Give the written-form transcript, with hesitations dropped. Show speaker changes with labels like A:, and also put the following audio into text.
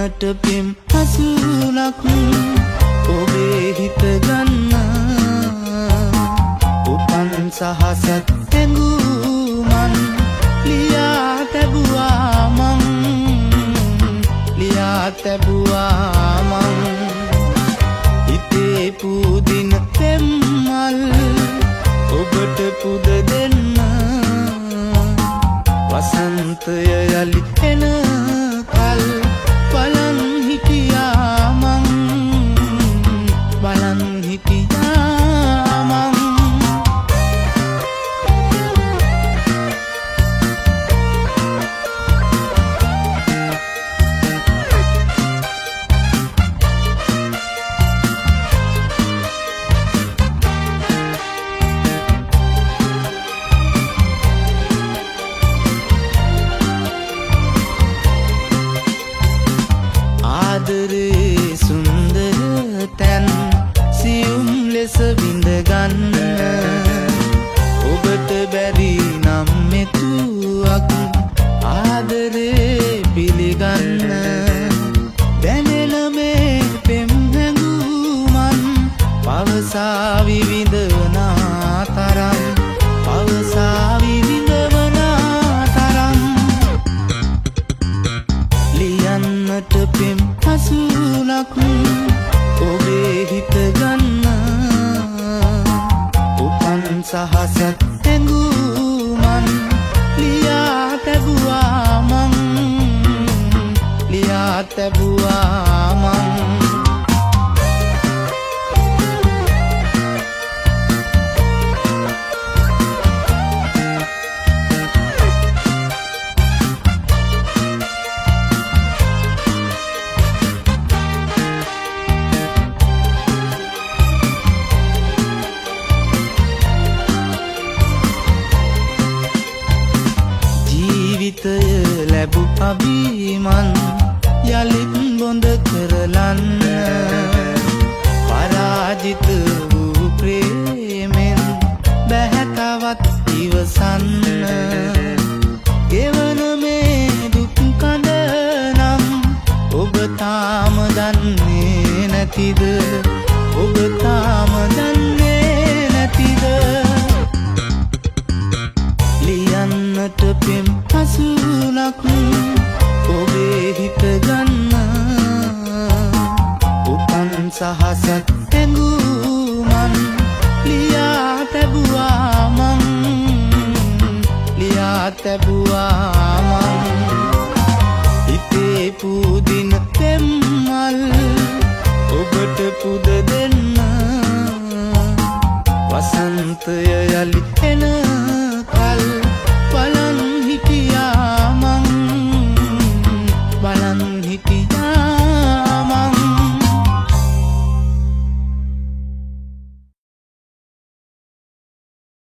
A: ලියන්නට පෙම් හසුලක් ඔබේ හිත ගන්න උපන් සහසත් හැඟුමන් ලියා තැබුවා මං හිතේ පුදින පෙම්මල් ඔබට පුද දෙන්න වසන්තය යලි එන කල් බලන් හිටියා මං ආදරේ සුන්දර තැන් සියුම් ලෙස විඳ ගන්න ඔබට බැරි නම් මෙතුවක් ආදරේ පිළිගන්න දැනෙන මේ පෙම් හැඟුමන් පවසා විවිඳවනා තරම් ලියන්නට පෙම් හසුලක් ඔබේ හිත ගන්න උපන් සහසත් හැඟුමන් ලියා තැබුවා මං ජීවිතය ලැබු අභිමන් යලිත් බොඳ කරලන්න පරාජිත වූ ප්‍රේමෙන් බැහැතවත් ඉවසන්න ගෙවන මේ දුක් කඳ නම් ඔබ තාම දන්නේ නැතිද ලියන්නට පෙම් හසුලක් ඔබේ හිත ගන්න උපන් සහසත් හැඟුමන් ලියා තැබුවා මං හිතේ පුදින පෙම්මල් ඔබට පුද දෙන්න වසන්තය